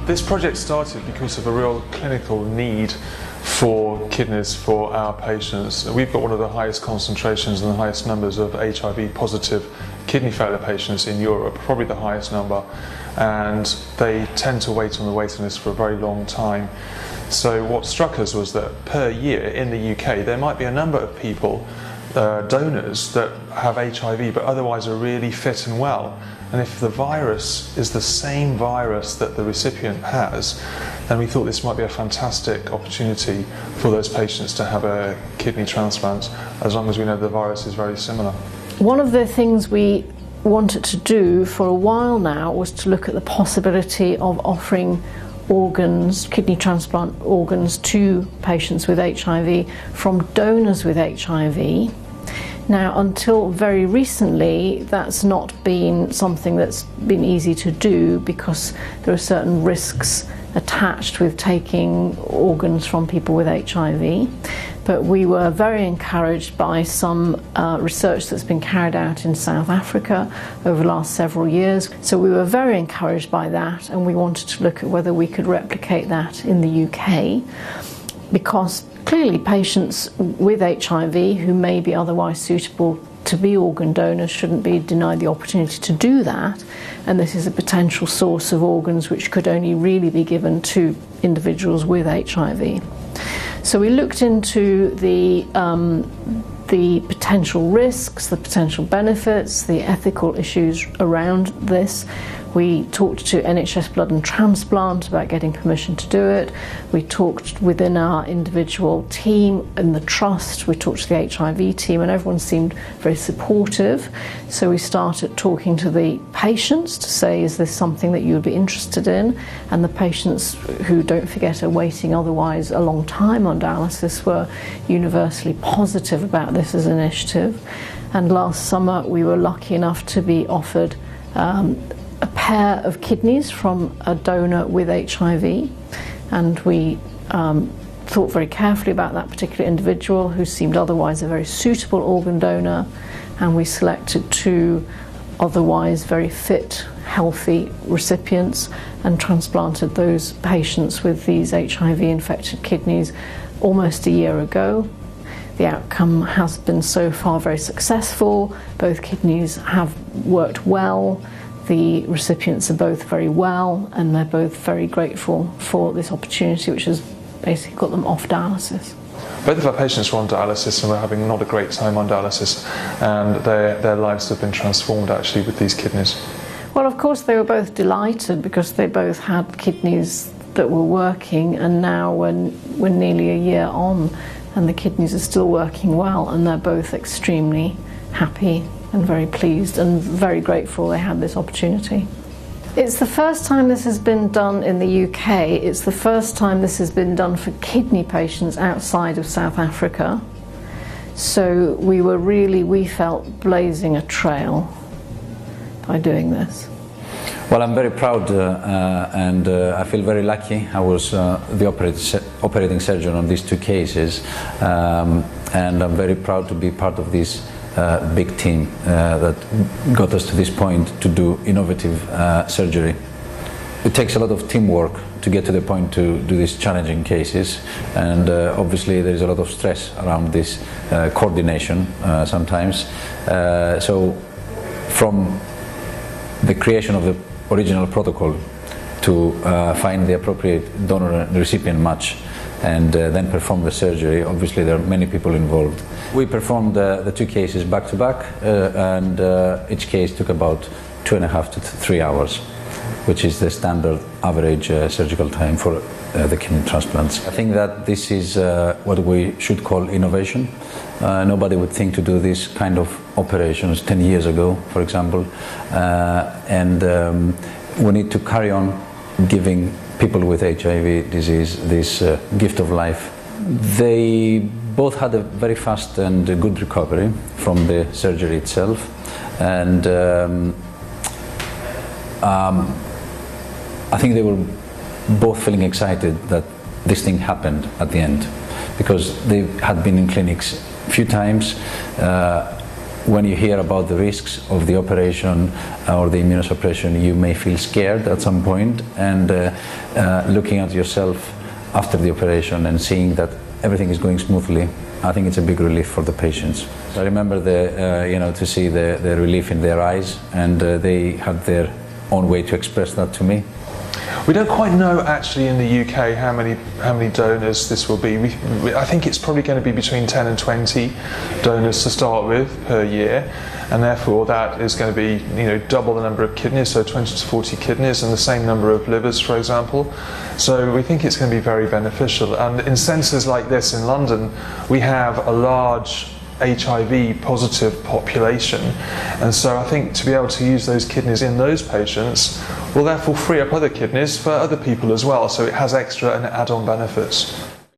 This project started because of a real clinical need for kidneys for our patients. We've got one of the highest concentrations and the highest numbers of HIV positive kidney failure patients in Europe, probably the highest number, and they tend to wait on the waiting list for a very long time. So what struck us was that per year in the UK there might be a number of people, donors, that have HIV but otherwise are really fit and well. And if the virus is the same virus that the recipient has, then we thought this might be a fantastic opportunity for those patients to have a kidney transplant, as long as we know the virus is very similar. One of the things we wanted to do for a while now was to look at the possibility of offering organs, kidney transplant organs, to patients with HIV from donors with HIV. Now, until very recently, that's not been something that's been easy to do, because there are certain risks attached with taking organs from people with HIV. But we were very encouraged by some research that's been carried out in South Africa over the last several years. So we were very encouraged by that, and we wanted to look at whether we could replicate that in the UK, because clearly patients with HIV who may be otherwise suitable to be organ donors shouldn't be denied the opportunity to do that, and this is a potential source of organs which could only really be given to individuals with HIV. So we looked into the potential risks, the potential benefits, the ethical issues around this. We talked to NHS Blood and Transplant about getting permission to do it. We talked within our individual team in the trust. We talked to the HIV team, and everyone seemed very supportive. So we started talking to the patients to say, is this something that you would be interested in? And the patients, who, don't forget, are waiting otherwise a long time on dialysis, were universally positive about this as an initiative. And last summer we were lucky enough to be offered a pair of kidneys from a donor with HIV, and we thought very carefully about that particular individual, who seemed otherwise a very suitable organ donor, and we selected two otherwise very fit, healthy recipients and transplanted those patients with these HIV infected kidneys almost a year ago. The outcome has been so far very successful. Both kidneys have worked well. The recipients are both very well, and they're both very grateful for this opportunity, which has basically got them off dialysis. Both of our patients were on dialysis and were having not a great time on dialysis, and their lives have been transformed actually with these kidneys. Well, of course they were both delighted, because they both had kidneys that were working, and now we're nearly a year on and the kidneys are still working well, and they're both extremely happy and very pleased and very grateful they had this opportunity. It's the first time this has been done in the UK. It's the first time this has been done for kidney patients outside of South Africa. So we felt blazing a trail by doing this. Well, I'm very proud and I feel very lucky. I was the operating surgeon on these two cases, and I'm very proud to be part of this big team that got us to this point to do innovative surgery. It takes a lot of teamwork to get to the point to do these challenging cases, and obviously there is a lot of stress around this coordination sometimes. So from the creation of the original protocol to find the appropriate donor and recipient match, and then perform the surgery, obviously there are many people involved. We performed the two cases back to back, and each case took about 2.5 to 3 hours, which is the standard average surgical time for the kidney transplants. I think that this is what we should call innovation. Nobody would think to do this kind of operations 10 years ago, for example, and we need to carry on giving people with HIV disease this gift of life. They both had a very fast and good recovery from the surgery itself, and I think they were both feeling excited that this thing happened at the end, because they had been in clinics a few times. When you hear about the risks of the operation or the immunosuppression, you may feel scared at some point, and looking at yourself after the operation and seeing that everything is going smoothly, I think it's a big relief for the patients. I remember to see the relief in their eyes, and they had their own way to express that to me. We don't quite know actually in the UK how many donors this will be. I think it's probably going to be between 10 and 20 donors to start with per year, and therefore that is going to be double the number of kidneys, so 20 to 40 kidneys, and the same number of livers, for example. So we think it's going to be very beneficial. And in centres like this in London, we have a large HIV positive population, and so I think to be able to use those kidneys in those patients will therefore free up other kidneys for other people as well, so it has extra and add-on benefits.